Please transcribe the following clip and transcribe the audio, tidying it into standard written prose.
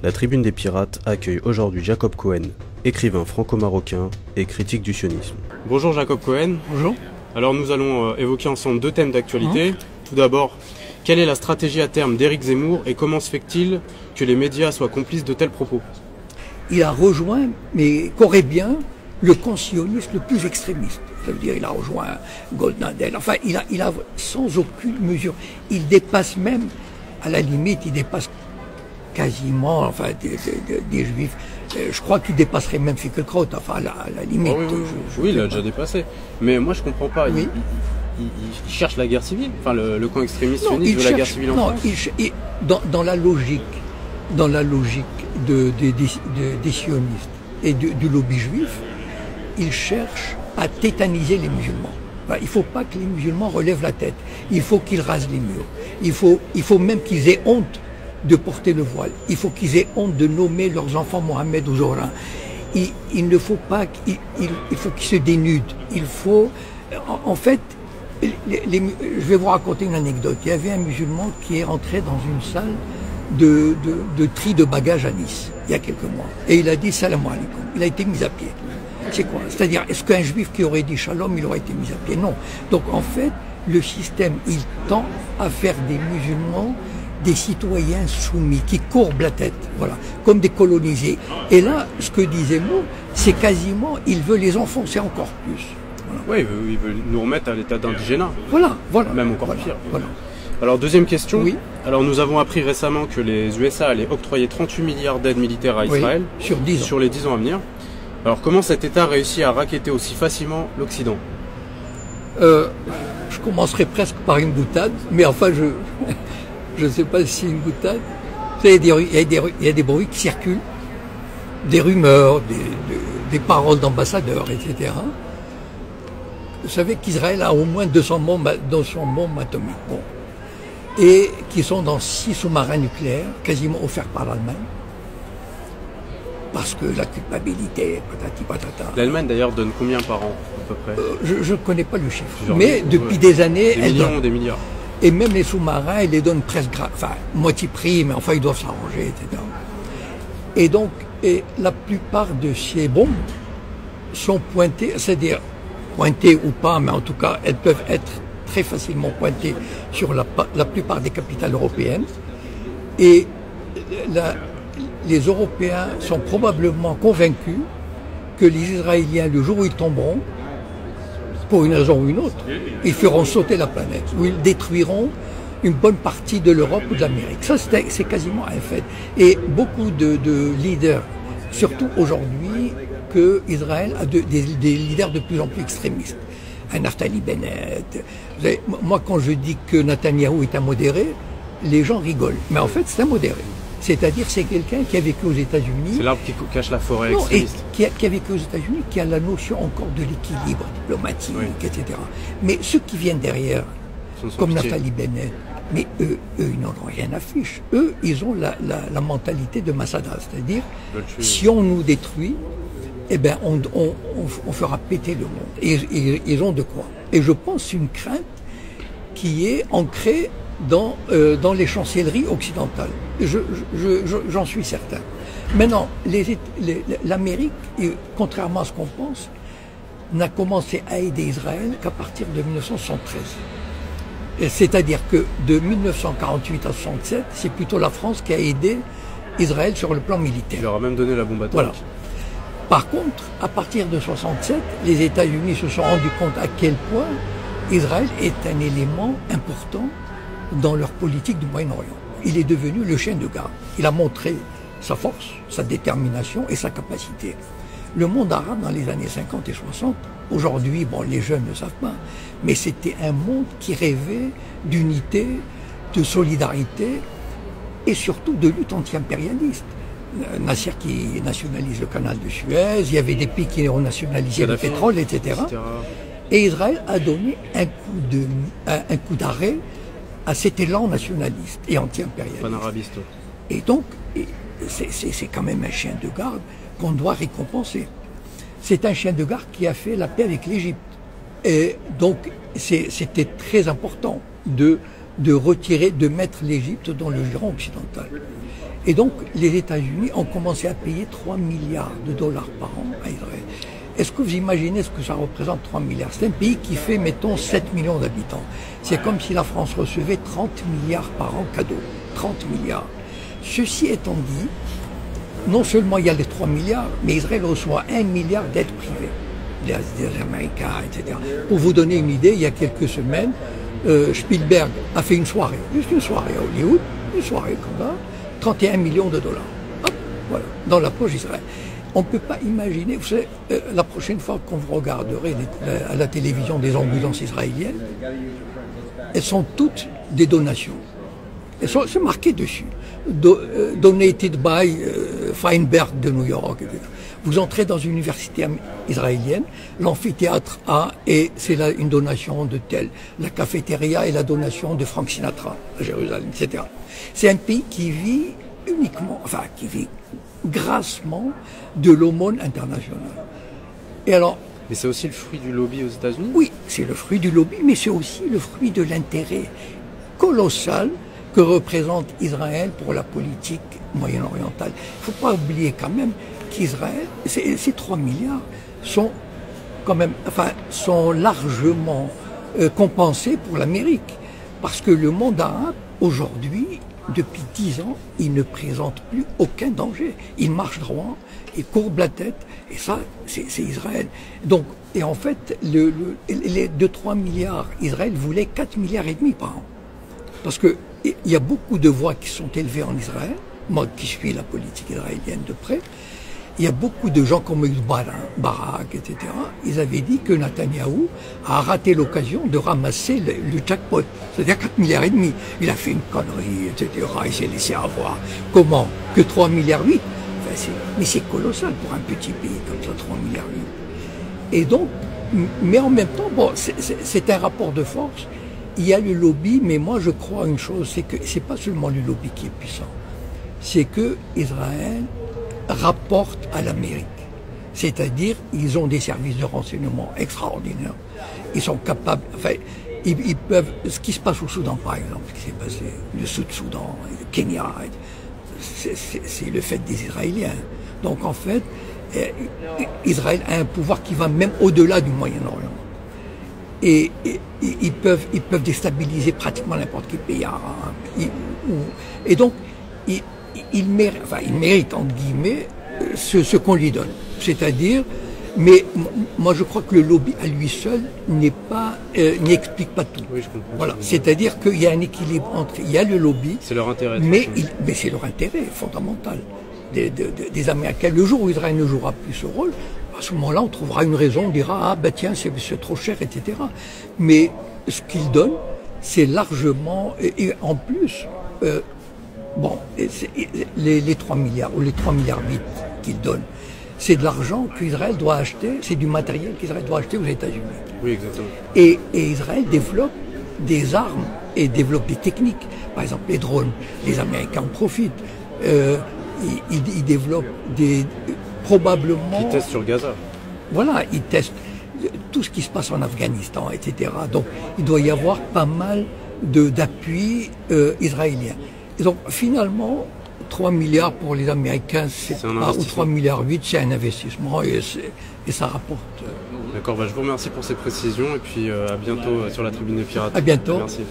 La Tribune des Pirates accueille aujourd'hui Jacob Cohen, écrivain franco-marocain et critique du sionisme. Bonjour Jacob Cohen. Bonjour. Alors nous allons évoquer ensemble deux thèmes d'actualité. Tout d'abord, quelle est la stratégie à terme d'Éric Zemmour et comment se fait-il que les médias soient complices de tels propos? Il a rejoint, mais qu'aurait bien, le camp sioniste le plus extrémiste. Ça veut dire il a rejoint Goldnadel. Enfin, il a sans aucune mesure. Il dépasse même, à la limite, il dépasse quasiment, enfin, des juifs. Je crois qu'il dépasserait même Finkielkraut, enfin, à la limite. Oh oui, il l'a déjà dépassé. Mais moi, je comprends pas. Oui. Il cherche la guerre civile. Enfin, le camp extrémiste sioniste veut la guerre civile en France. Dans la logique des sionistes et du lobby juif, il cherche à tétaniser les musulmans. Enfin, il ne faut pas que les musulmans relèvent la tête. Il faut qu'ils rasent les murs. Il faut même qu'ils aient honte de porter le voile. Il faut qu'ils aient honte de nommer leurs enfants Mohamed ou Zohra. Il ne faut pas il faut qu'ils se dénudent. Il faut, en fait, je vais vous raconter une anecdote. Il y avait un musulman qui est rentré dans une salle de tri de bagages à Nice, il y a quelques mois. Et il a dit salam alaikum. Il a été mis à pied. C'est quoi? C'est-à-dire, est-ce qu'un juif qui aurait dit shalom, il aurait été mis à pied? Non. Donc en fait, le système, il tend à faire des musulmans des citoyens soumis, qui courbent la tête, voilà, comme des colonisés. Et là, ce que dit Zemmour, c'est quasiment, il veut les enfoncer encore plus. Voilà. Oui, il veut nous remettre à l'état d'indigénat. Voilà. Même encore pire. Voilà. Alors, deuxième question. Oui. Alors, nous avons appris récemment que les USA allaient octroyer 38 milliards d'aides militaires à Israël. Oui, sur 10 ans. Sur les 10 ans à venir. Alors, comment cet État réussit à racketter aussi facilement l'Occident? Je commencerai presque par une boutade, mais enfin, je ne sais pas si c'est une boutade. Il y a des bruits qui circulent, des rumeurs, des paroles d'ambassadeurs, etc. Vous savez qu'Israël a au moins 200 bombes atomiques. Bon. Et qui sont dans 6 sous-marins nucléaires, quasiment offerts par l'Allemagne. Parce que la culpabilité, patati patata. L'Allemagne d'ailleurs donne combien par an, à peu près? Je ne connais pas le chiffre. Mais depuis des années, des millions, des milliards. Et même les sous-marins, ils les donnent presque, moitié prix, mais enfin, ils doivent s'arranger, etc. Et donc, la plupart de ces bombes sont pointées, c'est-à-dire pointées ou pas, mais en tout cas, elles peuvent être très facilement pointées sur la plupart des capitales européennes. Et les Européens sont probablement convaincus que les Israéliens, le jour où ils tomberont, pour une raison ou une autre, ils feront sauter la planète, ou ils détruiront une bonne partie de l'Europe ou de l'Amérique. Ça, c'est quasiment un fait. Et beaucoup de leaders, surtout aujourd'hui, que Israël a des leaders de plus en plus extrémistes. Un Naftali Bennett. Moi, quand je dis que Netanyahou est un modéré, les gens rigolent. Mais en fait, c'est un modéré. C'est-à-dire, c'est quelqu'un qui a vécu aux États-Unis. C'est l'arbre qui cache la forêt extrémiste. Et qui a vécu aux États-Unis, qui a la notion encore de l'équilibre diplomatique, etc. Mais ceux qui viennent derrière, comme Naftali Bennett, mais eux, ils n'en ont rien à fiche. Eux, ils ont la mentalité de Masada, c'est-à-dire, si on nous détruit, eh ben, on fera péter le monde. Et ils ont de quoi. Et je pense que c'est une crainte qui est ancrée dans les chancelleries occidentales. J'en suis certain. Maintenant, l'Amérique, contrairement à ce qu'on pense, n'a commencé à aider Israël qu'à partir de 1973. C'est-à-dire que de 1948 à 1967, c'est plutôt la France qui a aidé Israël sur le plan militaire. Il leur a même donné la bombe atomique. Voilà. Par contre, à partir de 1967, les États-Unis se sont rendus compte à quel point Israël est un élément important dans leur politique du Moyen-Orient. Il est devenu le chien de garde. Il a montré sa force, sa détermination et sa capacité. Le monde arabe dans les années 50 et 60, aujourd'hui, bon, les jeunes ne savent pas, mais c'était un monde qui rêvait d'unité, de solidarité et surtout de lutte anti-impérialiste. Nasser qui nationalise le canal de Suez, il y avait des pays qui ont nationalisé le pétrole, etc. Et Israël a donné un coup d'arrêt à cet élan nationaliste et anti-impérialiste. Panarabiste. Et donc, c'est quand même un chien de garde qu'on doit récompenser. C'est un chien de garde qui a fait la paix avec l'Égypte. Et donc, c'était très important de de retirer, de mettre l'Égypte dans le giron occidental. Et donc, les États-Unis ont commencé à payer 3 milliards de dollars par an à Israël. Est-ce que vous imaginez ce que ça représente, 3 milliards? C'est un pays qui fait, mettons, 7 millions d'habitants. C'est comme si la France recevait 30 milliards par an cadeaux. 30 milliards. Ceci étant dit, non seulement il y a les 3 milliards, mais Israël reçoit 1 milliard d'aides privées, des Américains, etc. Pour vous donner une idée, il y a quelques semaines, Spielberg a fait une soirée, juste une soirée à Hollywood, une soirée comme ça, 31 millions de dollars. Hop, voilà, dans la poche d'Israël. On ne peut pas imaginer, vous savez, la prochaine fois qu'on vous regarderez à la télévision des ambulances israéliennes, elles sont toutes des donations. C'est marqué dessus. Donated by Feinberg de New York. Vous entrez dans une université israélienne, l'amphithéâtre A, et c'est là une donation de tel. La cafétéria est la donation de Frank Sinatra à Jérusalem, etc. C'est un pays qui vit uniquement, enfin qui vit grassement de l'aumône internationale. Et alors, mais c'est aussi le fruit du lobby aux États-Unis? Oui, c'est le fruit du lobby, mais c'est aussi le fruit de l'intérêt colossal que représente Israël pour la politique moyen-orientale. Il ne faut pas oublier quand même qu'Israël, ces 3 milliards sont quand même, enfin, sont largement compensés pour l'Amérique. Parce que le monde arabe, aujourd'hui, depuis 10 ans, il ne présente plus aucun danger. Il marche droit, il courbe la tête, et ça, c'est Israël. Donc, et en fait, les 2-3 milliards, Israël voulait 4 milliards et demi par an. Parce que il y a beaucoup de voix qui sont élevées en Israël, moi qui suis la politique israélienne de près, il y a beaucoup de gens comme Barak, etc. Ils avaient dit que Netanyahou a raté l'occasion de ramasser le jackpot, c'est-à-dire 4 milliards et demi. Il a fait une connerie, etc. Il s'est laissé avoir. Comment? Que 3 milliards 8? Enfin, mais c'est colossal pour un petit pays comme ça, 3 milliards 8. Et donc, mais en même temps, bon, c'est un rapport de force. Il y a le lobby, mais moi je crois une chose, c'est que c'est pas seulement le lobby qui est puissant, c'est que Israël rapporte à l'Amérique. C'est-à-dire, ils ont des services de renseignement extraordinaires. Ils sont capables, enfin, ils peuvent, ce qui se passe au Soudan par exemple, ce qui s'est passé, le Sud-Soudan, le Kenya, c'est le fait des Israéliens. Donc en fait, Israël a un pouvoir qui va même au-delà du Moyen-Orient. Et ils peuvent déstabiliser pratiquement n'importe quel pays arabe. Et donc, il mérite, entre guillemets, ce qu'on lui donne. C'est-à-dire, mais moi je crois que le lobby à lui seul n'explique pas tout. Oui, je comprends. Voilà. C'est-à-dire qu'il y a un équilibre entre, il y a le lobby. C'est leur intérêt. Mais c'est leur intérêt fondamental des Américains. Le jour où Israël ne jouera plus ce rôle, à ce moment-là, on trouvera une raison, on dira, ah ben tiens, c'est trop cher, etc. Mais ce qu'ils donnent, c'est largement, et en plus, bon, les 3 milliards, ou les 3 milliards 8 qu'ils donnent, c'est de l'argent qu'Israël doit acheter, c'est du matériel qu'Israël doit acheter aux États-Unis. Oui, exactement. Et Israël développe des armes et développe des techniques. Par exemple, les drones, les Américains en profitent. Ils développent probablement... Ils testent sur Gaza. Voilà, ils testent tout ce qui se passe en Afghanistan, etc. Donc, il doit y avoir pas mal d'appui israélien. Et donc, finalement, 3 milliards pour les Américains, c'est pas, ou 3 milliards 8, c'est un investissement et ça rapporte. D'accord, je vous remercie pour ces précisions et puis à bientôt sur la Tribune des Pirates. À bientôt. Merci.